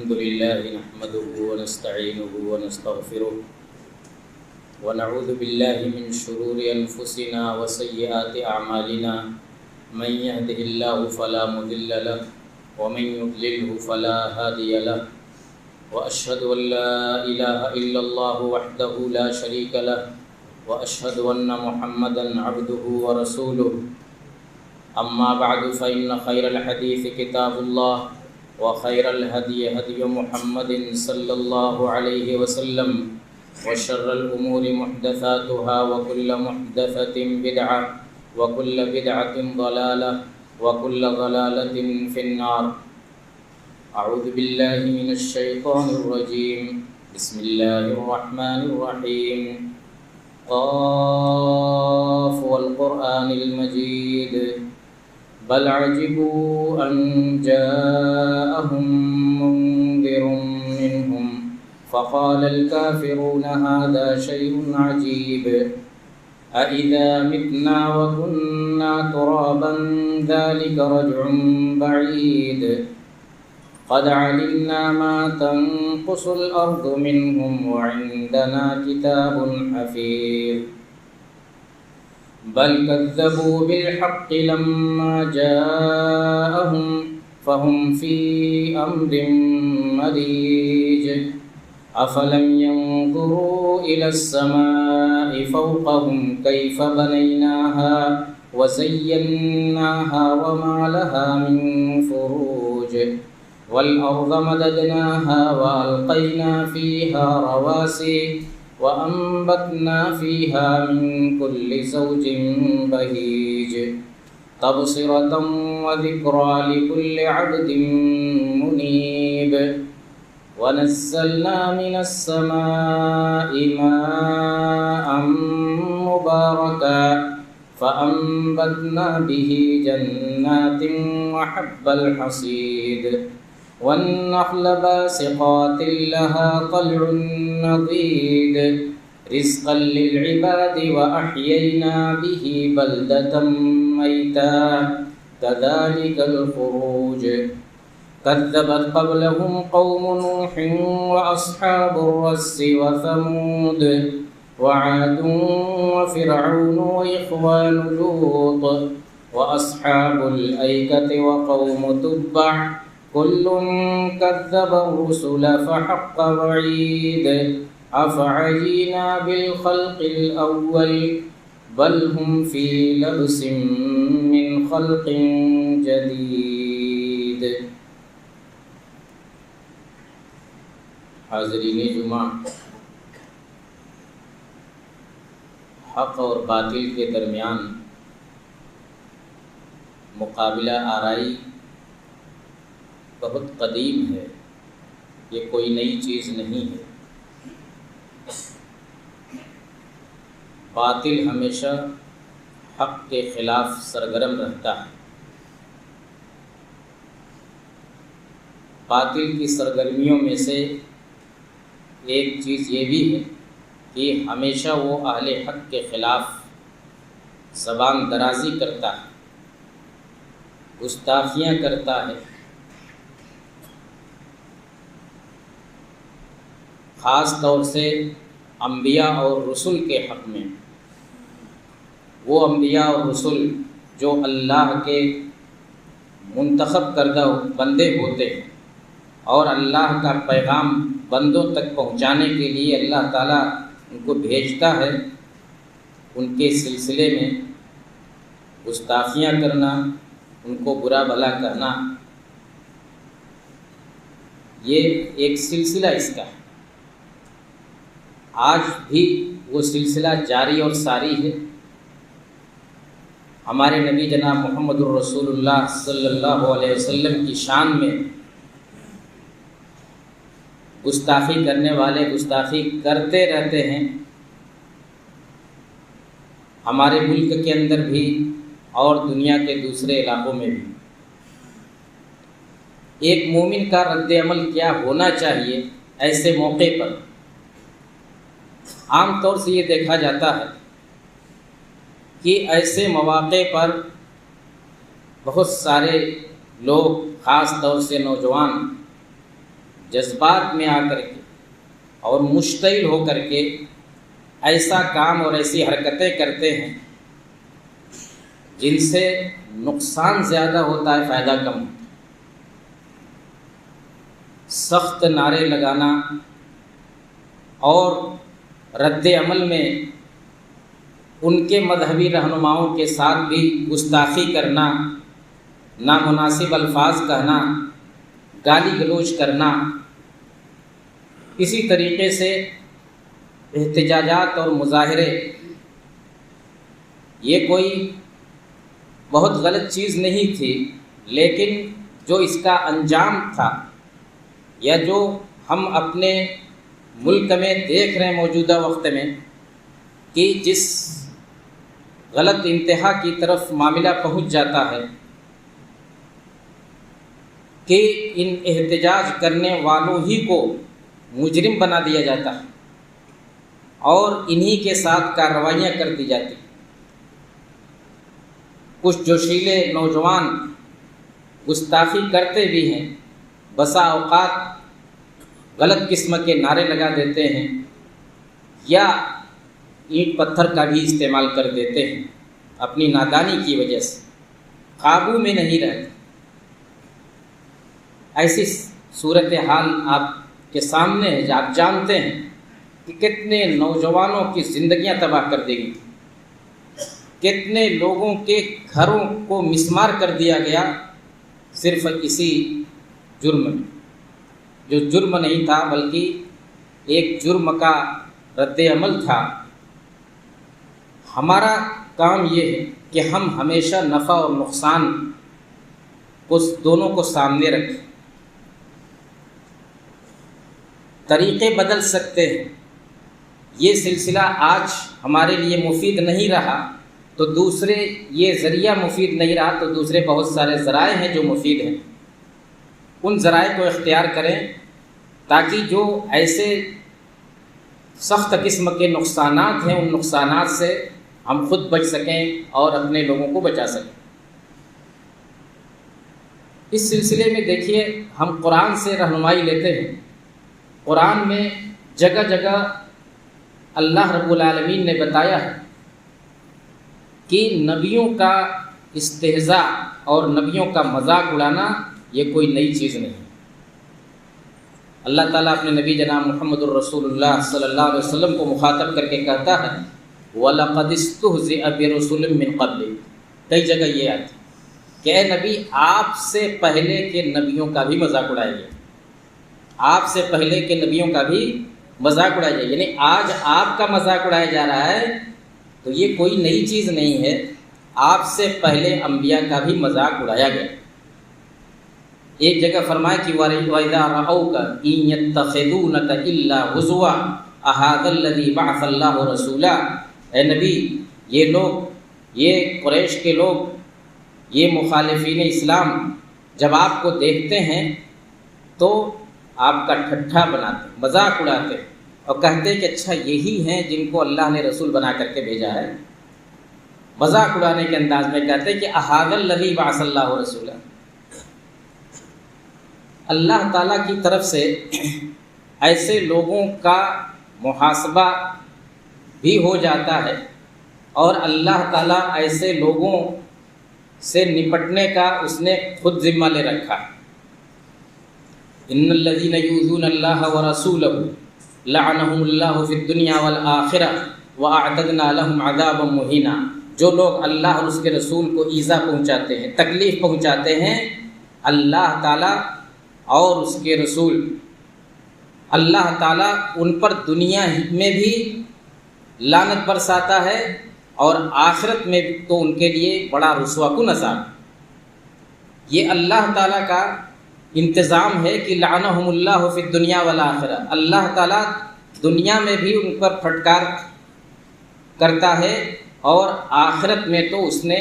الحمد لله نحمده ونستعينه ونستغفره ونعوذ بالله من شرور أنفسنا وسيئات أعمالنا من يهده الله فلا مضل له ومن يضلله فلا هادي له وأشهد أن لا إله إلا الله وحده لا شريك له وأشهد أن محمدا عبده ورسوله أما بعد فإن خير الحديث كتاب الله وخير الهدي هدي محمد صلى الله عليه وسلم وشر الأمور محدثاتها وكل محدثة بدعة وكل بدعة ضلالة وكل ضلالة في النار. أعوذ بالله من الشيطان الرجيم. بسم الله الرحمن الرحيم. قاف والقرآن المجيد بل عجبوا أن جاءهم منذر منهم فقال الكافرون هذا شيء عجيب أإذا متنا وكنا ترابا ذلك رجع بعيد قد علمنا ما تنقص الأرض منهم وعندنا كتاب حفيظ بل كذبوا بالحق لما جاءهم فهم في أمر مريج أفلم ينظروا إلى السماء فوقهم كيف بنيناها وزيناها وما لها من فروج والأرض مددناها وألقينا فيها رواسي وأنبتنا فيها من كل زوج بهيج تبصرة وذكرى لكل عبد منيب ونزلنا من السماء ماء مباركا فأنبتنا به جنات وحب الحصيد والنخل باسقات لها طلع نضيد رزقا للعباد وأحيينا به بلدة ميتا كذلك الخروج كذبت قبلهم قوم نوح وأصحاب الرس وثمود وعاد وفرعون وإخوان لوط وأصحاب الأيكة وقوم تبع كل كذب الرسل فحق وعيد أفعينا بالخلق الأول بل هم في لبس من خلق جديد. حاضرین جمعہ، حق اور باطل کے درمیان مقابلہ آرائی بہت قدیم ہے، یہ کوئی نئی چیز نہیں ہے. باطل ہمیشہ حق کے خلاف سرگرم رہتا ہے. باطل کی سرگرمیوں میں سے ایک چیز یہ بھی ہے کہ ہمیشہ وہ اہل حق کے خلاف زبان درازی کرتا ہے، گستاخیاں کرتا ہے، خاص طور سے انبیاء اور رسل کے حق میں. وہ انبیاء اور رسل جو اللہ کے منتخب کردہ بندے ہوتے ہیں اور اللہ کا پیغام بندوں تک پہنچانے کے لیے اللہ تعالیٰ ان کو بھیجتا ہے، ان کے سلسلے میں گستاخیاں کرنا، ان کو برا بھلا کہنا، یہ ایک سلسلہ اس کا ہے. آج بھی وہ سلسلہ جاری اور ساری ہے. ہمارے نبی جناب محمد الرسول اللہ صلی اللہ علیہ وسلم کی شان میں گستاخی کرنے والے گستاخی کرتے رہتے ہیں. ہمارے ملک کے اندر بھی اور دنیا کے دوسرے علاقوں میں بھی. ایک مومن کا رد عمل کیا ہونا چاہیے ایسے موقع پر؟ عام طور سے یہ دیکھا جاتا ہے کہ ایسے مواقع پر بہت سارے لوگ، خاص طور سے نوجوان، جذبات میں آ کر کے اور مشتعل ہو کر کے ایسا کام اور ایسی حرکتیں کرتے ہیں جن سے نقصان زیادہ ہوتا ہے، فائدہ کم ہوتا ہے۔ سخت نعرے لگانا اور رد عمل میں ان کے مذہبی رہنماؤں کے ساتھ بھی گستاخی کرنا، نامناسب الفاظ کہنا، گالی گلوچ کرنا، اسی طریقے سے احتجاجات اور مظاہرے، یہ کوئی بہت غلط چیز نہیں تھی، لیکن جو اس کا انجام تھا یا جو ہم اپنے ملک میں دیکھ رہے ہیں موجودہ وقت میں کہ جس غلط انتہا کی طرف معاملہ پہنچ جاتا ہے کہ ان احتجاج کرنے والوں ہی کو مجرم بنا دیا جاتا ہے اور انہی کے ساتھ کارروائیاں کر دی جاتی۔ کچھ جوشیلے نوجوان گستاخی کرتے بھی ہیں، بسا اوقات غلط قسم کے نعرے لگا دیتے ہیں یا اینٹ پتھر کا بھی استعمال کر دیتے ہیں، اپنی نادانی کی وجہ سے قابو میں نہیں رہتے۔ ایسی صورتحال آپ کے سامنے ہے، آپ جانتے ہیں کہ کتنے نوجوانوں کی زندگیاں تباہ کر دی گئی، کتنے لوگوں کے گھروں کو مسمار کر دیا گیا صرف اسی جرم میں، جو جرم نہیں تھا بلکہ ایک جرم کا رد عمل تھا۔ ہمارا کام یہ ہے کہ ہم ہمیشہ نفع اور نقصان کو دونوں کو سامنے رکھیں، طریقے بدل سکتے ہیں۔ یہ سلسلہ آج ہمارے لیے مفید نہیں رہا تو دوسرے، یہ ذریعہ مفید نہیں رہا تو دوسرے بہت سارے ذرائع ہیں جو مفید ہیں، ان ذرائع کو اختیار کریں تاکہ جو ایسے سخت قسم کے نقصانات ہیں ان نقصانات سے ہم خود بچ سکیں اور اپنے لوگوں کو بچا سکیں۔ اس سلسلے میں دیکھیے، ہم قرآن سے رہنمائی لیتے ہیں۔ قرآن میں جگہ جگہ اللہ رب العالمین نے بتایا ہے کہ نبیوں کا استہزاء اور نبیوں کا مذاق اڑانا یہ کوئی نئی چیز نہیں۔ اللہ تعالیٰ اپنے نبی جناب محمد الرسول اللہ صلی اللہ علیہ وسلم کو مخاطب کر کے کہتا ہے وَلَقَدِ اسْتُهْزِئَ بِرُسُلٍ مِّن قَبْلِكَ، کئی جگہ یہ آتی کہ اے نبی آپ سے پہلے کے نبیوں کا بھی مذاق اڑایا گیا، آپ سے پہلے کے نبیوں کا بھی مذاق اڑایا جائے، یعنی آج آپ کا مذاق اڑایا جا رہا ہے تو یہ کوئی نئی چیز نہیں ہے، آپ سے پہلے انبیاء کا بھی مذاق اڑایا گیا۔ ایک جگہ فرمایا کہ وَإِذَا رَأَوْكَ إِن يَتَّخِذُونَكَ إِلَّا هُزُوًا أَهَٰذَا الَّذِي بَعَثَ اللَّهُ رَسُولًا، اے نبی یہ لوگ، یہ قریش کے لوگ، یہ مخالفین اسلام جب آپ کو دیکھتے ہیں تو آپ کا ٹھٹھا بناتے، مذاق اڑاتے اور کہتے کہ اچھا یہی ہیں جن کو اللہ نے رسول بنا کر کے بھیجا ہے۔ مذاق اڑانے کے انداز میں کہتے کہ أَهَٰذَا الَّذِي بَعَثَ اللَّهُ رَسُولًا، اللہ تعالیٰ کی طرف سے ایسے لوگوں کا محاسبہ بھی ہو جاتا ہے اور اللہ تعالیٰ ایسے لوگوں سے نپٹنے کا اس نے خود ذمہ لے رکھا۔ ان الذین یؤذون اللہ ورسولہ لعنہم اللہ فی الدنیا والآخرہ واعتدنا لہم عذابا مہینا، جو لوگ اللہ اور اس کے رسول کو ایذا پہنچاتے ہیں، تکلیف پہنچاتے ہیں، اللہ تعالیٰ اور اس کے رسول، اللہ تعالیٰ ان پر دنیا میں بھی لعنت برساتا ہے اور آخرت میں تو ان کے لیے بڑا رسوا کن عذاب۔ یہ اللہ تعالیٰ کا انتظام ہے کہ لعنہم اللہ فی الدنیا والآخرہ، اللہ تعالیٰ دنیا میں بھی ان پر پھٹکار کرتا ہے اور آخرت میں تو اس نے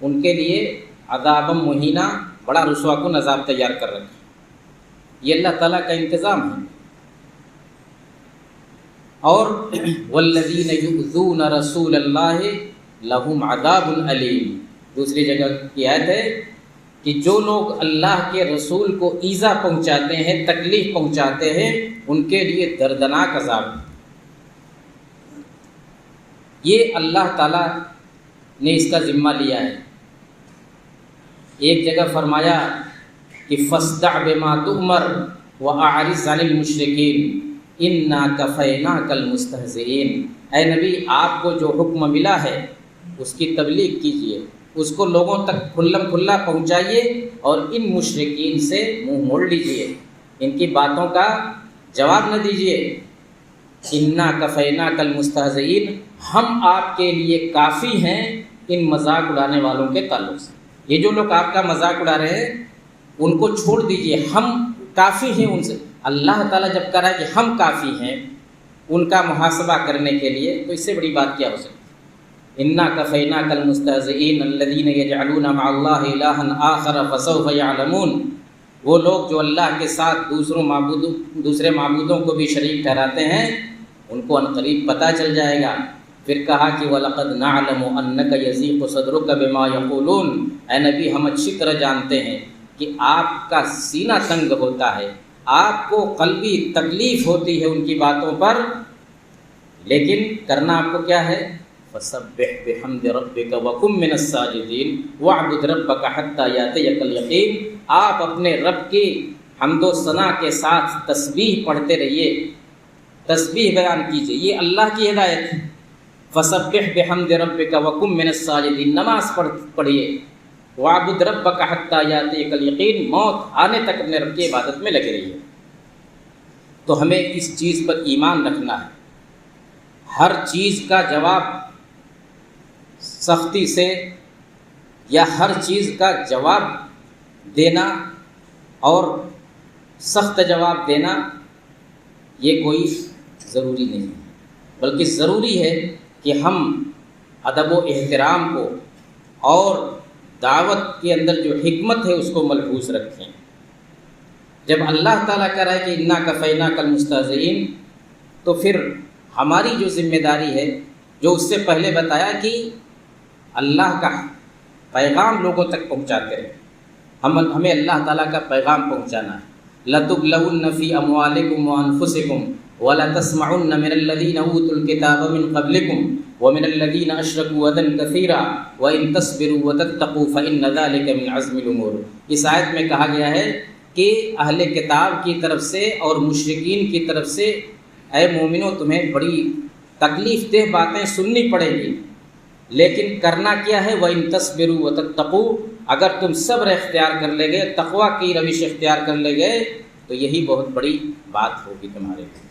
ان کے لیے عذاب مہینہ، بڑا رسوا کن عذاب تیار کر رکھا۔ یہ اللہ تعالیٰ کا انتظام ہے۔ اور والذین یؤذون رسول اللہ لہم عذاب علیم، دوسری جگہ کی آیت ہے کہ جو لوگ اللہ کے رسول کو ایذا پہنچاتے ہیں، تکلیف پہنچاتے ہیں، ان کے لیے دردناک عذاب ہے۔ یہ اللہ تعالیٰ نے اس کا ذمہ لیا ہے۔ ایک جگہ فرمایا کہ فاصدع بما تؤمر واعرض عن المشرکین انا کفیناک المستہزئین۔ اے نبی، آپ کو جو حکم ملا ہے اس کی تبلیغ کیجیے، اس کو لوگوں تک کھلم کھلا پہنچائیے اور ان مشرکین سے منہ موڑ لیجیے، ان کی باتوں کا جواب نہ دیجیے۔ انا کفیناک المستہزئین، ہم آپ کے لیے کافی ہیں ان مذاق اڑانے والوں کے تعلق سے۔ یہ جو لوگ آپ کا مذاق اڑا رہے ہیں ان کو چھوڑ دیجیے، ہم کافی ہیں ان سے۔ اللہ تعالیٰ جب کہہ رہا ہے کہ ہم کافی ہیں ان کا محاسبہ کرنے کے لیے، تو اس سے بڑی بات کیا ہو سکتی؟ انا کفیناک المستہزئین الذین یجعلون مع اللہ الہا آخر فسوف یعلمون۔ وہ لوگ جو اللہ کے ساتھ دوسرے معبودوں کو بھی شریک ٹھہراتے ہیں، ان کو عنقریب پتہ چل جائے گا۔ پھر کہا کہ وَلَقَدْ نَعْلَمُ أَنَّكَ يَضِيقُ صَدْرُكَ بِمَا يَقُولُونَ۔ اے نبی، ہم اچھی طرح جانتے ہیں کہ آپ کا سینہ تنگ ہوتا ہے، آپ کو قلبی تکلیف ہوتی ہے ان کی باتوں پر، لیکن کرنا آپ کو کیا ہے؟ فَسَبِّحْ بِحَمْدِ رَبِّكَ وَكُن مِّنَ السَّاجِدِينَ وَاعْبُدْ رَبَّكَ حَتَّىٰ يَأْتِيَكَ الْيَقِينُ۔ آپ اپنے رب کی حمد و ثنا کے ساتھ تسبیح پڑھتے رہیے، تسبیح بیان کیجیے، یہ اللہ کی ہدایت ہے۔ فَسَبِّحْ بِحَمْدِ رَبِّكَ وَكُن مِّنَ السَّاجِدِينَ، نماز پڑھیے۔ وَاعْبُدْ رَبَّكَ حَتَّىٰ يَأْتِيَكَ الْيَقِينُ، موت آنے تک اپنے رب کی عبادت میں لگے رہیے۔ تو ہمیں اس چیز پر ایمان رکھنا ہے، ہر چیز کا جواب سختی سے یا ہر چیز کا جواب دینا اور سخت جواب دینا یہ کوئی ضروری نہیں ہے، بلکہ ضروری ہے کہ ہم ادب و احترام کو اور دعوت کے اندر جو حکمت ہے اس کو ملحوظ رکھیں۔ جب اللہ تعالیٰ کہہ رہا ہے کہ انا کفیناک المستہزئین، تو پھر ہماری جو ذمہ داری ہے، جو اس سے پہلے بتایا کہ اللہ کا پیغام لوگوں تک پہنچاتے رہے، ہمیں اللہ تعالیٰ کا پیغام پہنچانا ہے۔ لَتُبْلَوُنَّ فِي أَمْوَالِكُمْ وَأَنفُسِكُمْ وَلَتَسْمَعُنَّ مِنَ الَّذِينَ أُوتُوا الْكِتَابَ مِنْ قَبْلِكُمْ وَمِنَ الَّذِينَ أَشْرَكُوا أَذًى كَثِيرًا وَإِن تَصْبِرُوا وَتَتَّقُوا فَإِنَّ ذَلِكَ مِنْ عَزْمِ الْأُمُورِ۔ اس آیت میں کہا گیا ہے کہ اہل کتاب کی طرف سے اور مشرکین کی طرف سے اے مومنو تمہیں بڑی تکلیف دہ باتیں سننی پڑیں گی، لیکن کرنا کیا ہے؟ وَإِن تَصْبِرُوا وَتَتَّقُوا، اگر تم صبر اختیار کر لے گئے، تقویٰ کی روش اختیار کر لے گئے، تو یہی بہت بڑی بات ہوگی تمہارے لیے۔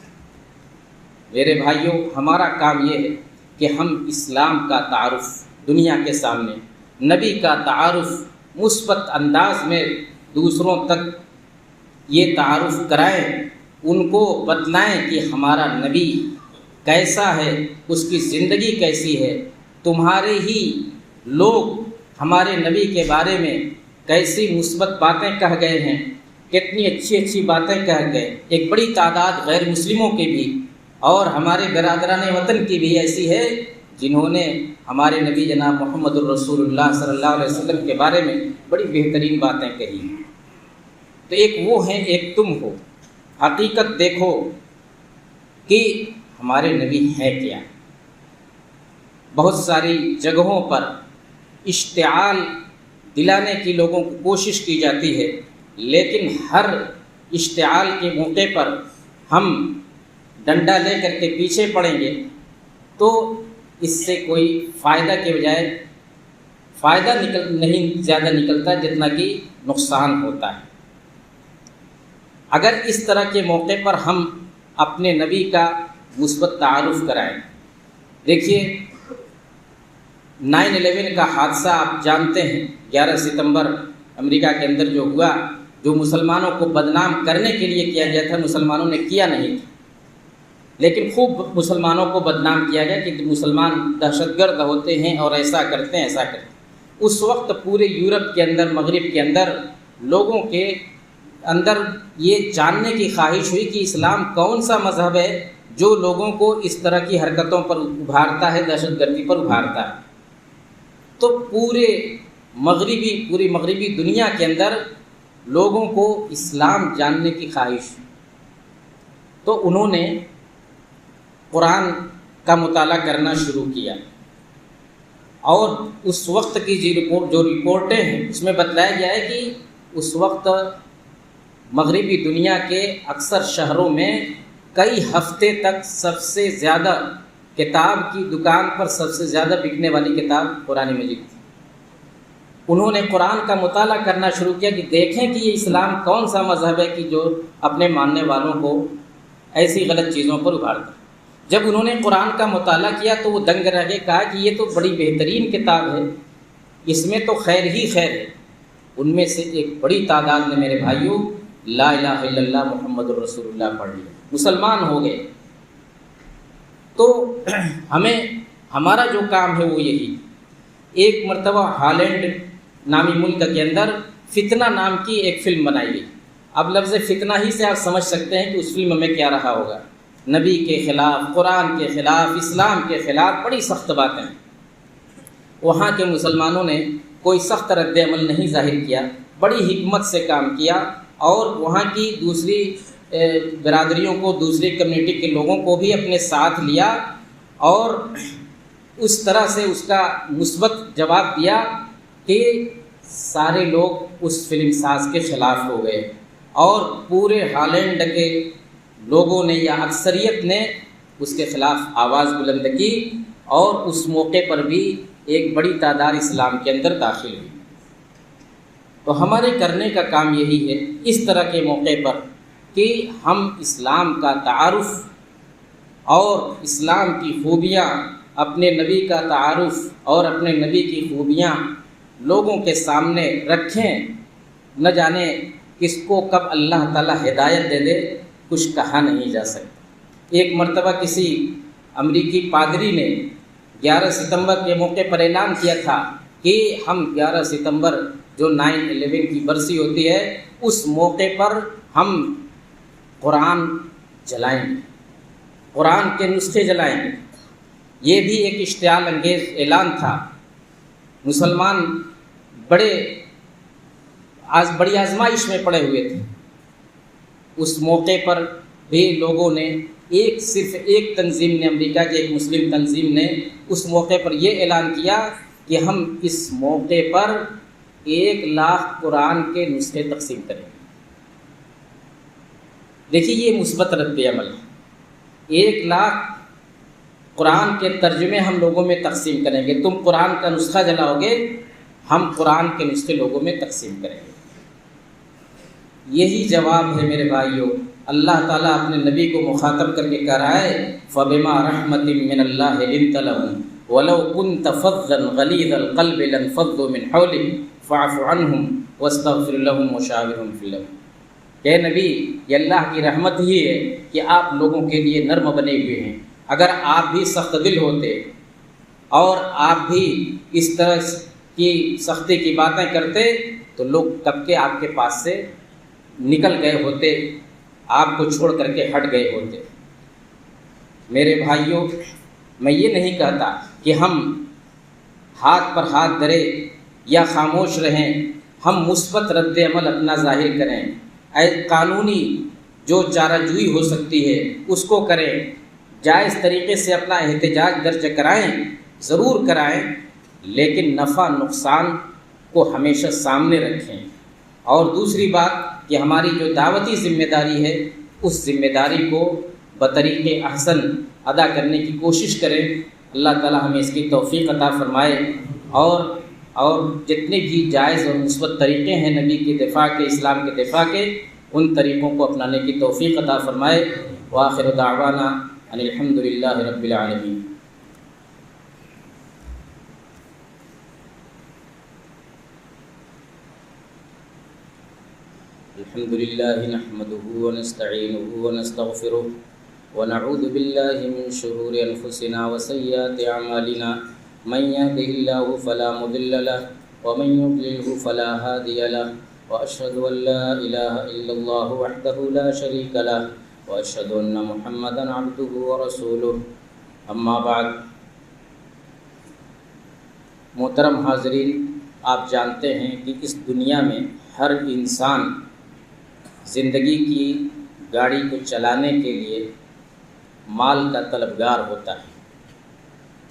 میرے بھائیوں، ہمارا کام یہ ہے کہ ہم اسلام کا تعارف دنیا کے سامنے، نبی کا تعارف مثبت انداز میں دوسروں تک یہ تعارف کرائیں، ان کو بتلائیں کہ ہمارا نبی کیسا ہے، اس کی زندگی کیسی ہے، تمہارے ہی لوگ ہمارے نبی کے بارے میں کیسی مثبت باتیں کہہ گئے ہیں، کتنی اچھی اچھی باتیں کہہ گئے۔ ایک بڑی تعداد غیر مسلموں کی بھی اور ہمارے برادران وطن کی بھی ایسی ہے جنہوں نے ہمارے نبی جناب محمد الرسول اللہ صلی اللہ علیہ وسلم کے بارے میں بڑی بہترین باتیں کہی ہیں۔ تو ایک وہ ہیں، ایک تم ہو۔ حقیقت دیکھو کہ ہمارے نبی ہیں کیا۔ بہت ساری جگہوں پر اشتعال دلانے کی لوگوں کو کوشش کی جاتی ہے، لیکن ہر اشتعال کے موقع پر ہم ڈنڈا لے کر کے پیچھے پڑیں گے تو اس سے کوئی فائدہ کے بجائے فائدہ نہیں زیادہ نکلتا جتنا کہ نقصان ہوتا ہے۔ اگر اس طرح کے موقع پر ہم اپنے نبی کا مثبت تعارف کرائیں، دیکھیے 9/11 کا حادثہ آپ جانتے ہیں، 11 ستمبر امریکہ کے اندر جو ہوا، جو مسلمانوں کو بدنام کرنے کے لیے کیا گیا تھا، مسلمانوں نے کیا نہیں تھا، لیکن خوب مسلمانوں کو بدنام کیا گیا کہ مسلمان دہشت گرد ہوتے ہیں اور ایسا کرتے ہیں ایسا کرتے ہیں۔ اس وقت پورے یورپ کے اندر، مغرب کے اندر لوگوں کے اندر یہ جاننے کی خواہش ہوئی کہ اسلام کون سا مذہب ہے جو لوگوں کو اس طرح کی حرکتوں پر ابھارتا ہے، دہشت گردی پر ابھارتا ہے۔ تو پورے پوری مغربی دنیا کے اندر لوگوں کو اسلام جاننے کی خواہش، تو انہوں نے قرآن کا مطالعہ کرنا شروع کیا، اور اس وقت کی جو رپورٹیں ہیں اس میں بتلایا گیا ہے کہ اس وقت مغربی دنیا کے اکثر شہروں میں کئی ہفتے تک سب سے زیادہ کتاب کی دکان پر سب سے زیادہ بکنے والی کتاب قرآن مجید تھی۔ انہوں نے قرآن کا مطالعہ کرنا شروع کیا کہ دیکھیں کہ یہ اسلام کون سا مذہب ہے کہ جو اپنے ماننے والوں کو ایسی غلط چیزوں پر ابھارتا ہے۔ جب انہوں نے قرآن کا مطالعہ کیا تو وہ دنگ رہ گئے، کہا کہ یہ تو بڑی بہترین کتاب ہے، اس میں تو خیر ہی خیر ہے۔ ان میں سے ایک بڑی تعداد نے میرے بھائیوں لا الہ الا اللہ محمد الرسول اللہ پڑھ لیا، مسلمان ہو گئے۔ تو ہمارا جو کام ہے وہ یہی، ایک مرتبہ ہالینڈ نامی ملک کے اندر فتنہ نام کی ایک فلم بنائی گئی۔ اب لفظ فتنہ ہی سے آپ سمجھ سکتے ہیں کہ اس فلم میں کیا رہا ہوگا، نبی کے خلاف، قرآن کے خلاف، اسلام کے خلاف بڑی سخت باتیں۔ وہاں کے مسلمانوں نے کوئی سخت رد عمل نہیں ظاہر کیا، بڑی حکمت سے کام کیا، اور وہاں کی دوسری برادریوں کو، دوسری کمیونٹی کے لوگوں کو بھی اپنے ساتھ لیا، اور اس طرح سے اس کا مثبت جواب دیا کہ سارے لوگ اس فلم ساز کے خلاف ہو گئے، اور پورے ہالینڈ کے لوگوں نے یا اکثریت نے اس کے خلاف آواز بلند کی، اور اس موقع پر بھی ایک بڑی تعداد اسلام کے اندر داخل ہوئی۔ تو ہمارے کرنے کا کام یہی ہے اس طرح کے موقع پر کہ ہم اسلام کا تعارف اور اسلام کی خوبیاں، اپنے نبی کا تعارف اور اپنے نبی کی خوبیاں لوگوں کے سامنے رکھیں۔ نہ جانے کس کو کب اللہ تعالیٰ ہدایت دے دے، کچھ کہا نہیں جا سکتا۔ ایک مرتبہ کسی امریکی پادری نے 11 ستمبر کے موقع پر اعلان کیا تھا کہ ہم 11 ستمبر جو 9/11 کی برسی ہوتی ہے، اس موقع پر ہم قرآن جلائیں گے، قرآن کے نسخے جلائیں گے۔ یہ بھی ایک اشتعال انگیز اعلان تھا۔ مسلمان بڑی آزمائش میں پڑے ہوئے تھے۔ اس موقع پر بھی لوگوں نے صرف ایک تنظیم نے، امریکہ کی ایک مسلم تنظیم نے اس موقع پر یہ اعلان کیا کہ ہم اس موقع پر 1,00,000 قرآن کے نسخے تقسیم کریں گے۔ دیکھیے یہ مثبت رد عمل ہے۔ 1,00,000 قرآن کے ترجمے ہم لوگوں میں تقسیم کریں گے۔ تم قرآن کا نسخہ جلاؤ گے، ہم قرآن کے نسخے لوگوں میں تقسیم کریں گے۔ یہی جواب ہے میرے بھائیوں۔ اللہ تعالیٰ اپنے نبی کو مخاطب کر کے کہہ رہا ہے فَبِمَا رَحْمَةٍ مِّنَ اللَّهِ لِنْتَ لَهُمْ وَلَوْ كُنْتَ فَظًّا غَلِيظَ الْقَلْبِ لَانفَضُّوا مِنْ حَوْلِكَ فَاعْفُ عَنْهُمْ وَاسْتَغْفِرْ لَهُمْ وَشَاوِرْهُمْ فِي الْأَمْرِ۔ کہ نبی یہ اللہ کی رحمت ہی ہے کہ آپ لوگوں کے لیے نرم بنے ہوئے ہیں۔ اگر آپ بھی سخت دل ہوتے اور آپ بھی اس طرح کی سختی کی باتیں کرتے تو لوگ کب کے آپ کے پاس سے نکل گئے ہوتے، آپ کو چھوڑ کر کے ہٹ گئے ہوتے۔ میرے بھائیوں، میں یہ نہیں کہتا کہ ہم ہاتھ پر ہاتھ دھرے یا خاموش رہیں، ہم مثبت رد عمل اپنا ظاہر کریں، قانونی جو چارہ جوئی ہو سکتی ہے اس کو کریں، جائز طریقے سے اپنا احتجاج درج کرائیں، ضرور کرائیں، لیکن نفع نقصان کو ہمیشہ سامنے رکھیں۔ اور دوسری بات کہ ہماری جو دعوتی ذمہ داری ہے اس ذمہ داری کو بطریق احسن ادا کرنے کی کوشش کریں۔ اللہ تعالی ہمیں اس کی توفیق عطا فرمائے، اور جتنے بھی جائز اور مثبت طریقے ہیں نبی کے دفاع کے، اسلام کے دفاع کے، ان طریقوں کو اپنانے کی توفیق عطا فرمائے۔ وآخر دعوانا ان الحمد للہ رب العالمین۔ الحمد لله نحمده ونستعينه ونستغفره ونعوذ بالله من شرور أنفسنا وسيئات أعمالنا من يهده الله فلا مضل له ومن يضلله فلا هادي له وأشهد أن لا إله إلا الله وحده لا شريك له وأشهد أن محمدا عبده ورسوله۔ أما بعد، محترم حاضرین، آپ جانتے ہیں کہ اس دنیا میں ہر انسان زندگی کی گاڑی کو چلانے کے لیے مال کا طلبگار ہوتا ہے۔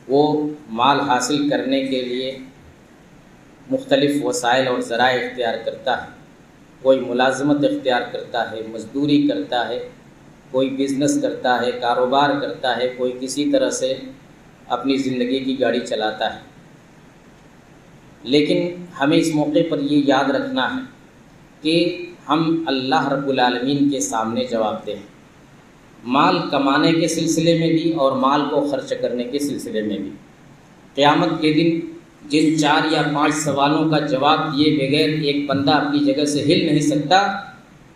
وہ مال حاصل کرنے کے لیے مختلف وسائل اور ذرائع اختیار کرتا ہے۔ کوئی ملازمت اختیار کرتا ہے، مزدوری کرتا ہے، کوئی بزنس کرتا ہے، کاروبار کرتا ہے، کوئی کسی طرح سے اپنی زندگی کی گاڑی چلاتا ہے۔ لیکن ہمیں اس موقع پر یہ یاد رکھنا ہے کہ ہم اللہ رب العالمین کے سامنے جواب دیں، مال کمانے کے سلسلے میں بھی اور مال کو خرچ کرنے کے سلسلے میں بھی۔ قیامت کے دن جن 4 یا 5 سوالوں کا جواب دیے بغیر ایک بندہ اپنی جگہ سے ہل نہیں سکتا،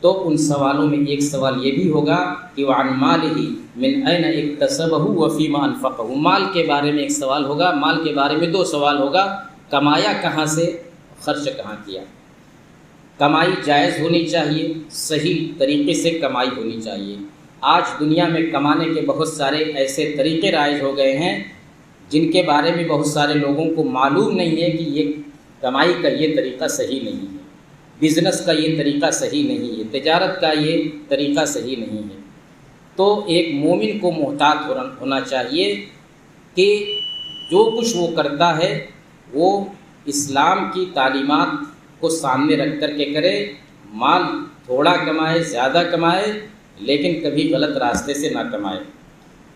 تو ان سوالوں میں ایک سوال یہ بھی ہوگا کہ وَعَنْ مَالِهِ مِنْ أَيْنَ اكْتَسَبَهُ وَفِيمَا أَنْفَقَهُ۔ مال کے بارے میں ایک سوال ہوگا، مال کے بارے میں 2 سوال ہوگا، کمایا کہاں سے، خرچ کہاں کیا۔ کمائی جائز ہونی چاہیے، صحیح طریقے سے کمائی ہونی چاہیے۔ آج دنیا میں کمانے کے بہت سارے ایسے طریقے رائج ہو گئے ہیں جن کے بارے میں بہت سارے لوگوں کو معلوم نہیں ہے کہ یہ کمائی کا یہ طریقہ صحیح نہیں ہے، بزنس کا یہ طریقہ صحیح نہیں ہے، تجارت کا یہ طریقہ صحیح نہیں ہے۔ تو ایک مومن کو محتاط ہونا چاہیے کہ جو کچھ وہ کرتا ہے وہ اسلام کی تعلیمات کو سامنے رکھ کر کے کرے۔ مال تھوڑا کمائے، زیادہ کمائے، لیکن کبھی غلط راستے سے نہ کمائے۔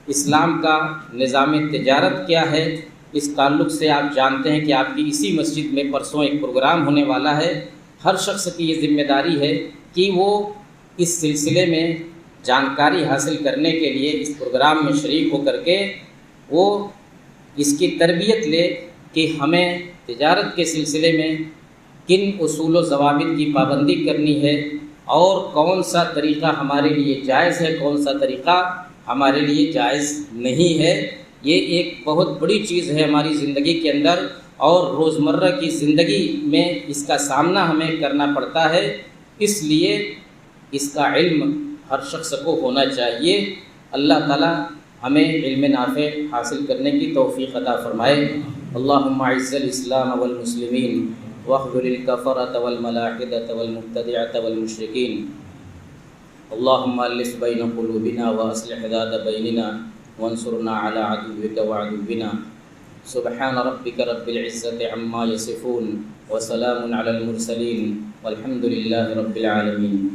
اسلام کا نظام تجارت کیا ہے، اس تعلق سے آپ جانتے ہیں کہ آپ کی اسی مسجد میں پرسوں ایک پروگرام ہونے والا ہے۔ ہر شخص کی یہ ذمہ داری ہے کہ وہ اس سلسلے میں جانکاری حاصل کرنے کے لیے اس پروگرام میں شریک ہو کر کے وہ اس کی تربیت لے کہ ہمیں تجارت کے سلسلے میں کن اصول و ضوابط کی پابندی کرنی ہے اور کون سا طریقہ ہمارے لیے جائز ہے، کون سا طریقہ ہمارے لیے جائز نہیں ہے۔ یہ ایک بہت بڑی چیز ہے ہماری زندگی کے اندر، اور روزمرہ کی زندگی میں اس کا سامنا ہمیں کرنا پڑتا ہے۔ اس لیے اس کا علم ہر شخص کو ہونا چاہیے۔ اللہ تعالی ہمیں علم نافع حاصل کرنے کی توفیق عطا فرمائے۔ اللہم اعز الاسلام والمسلمین واخذل الکفرۃ والملاحدۃ والمبتدعۃ والمشرکین۔ اللہم الف بین قلوبنا واصلح ذات بیننا وانصرنا علی عدوک وعدونا۔ سبحان ربک رب العزۃ عما یصفون وسلام علی المرسلین والحمد للہ رب العالمین۔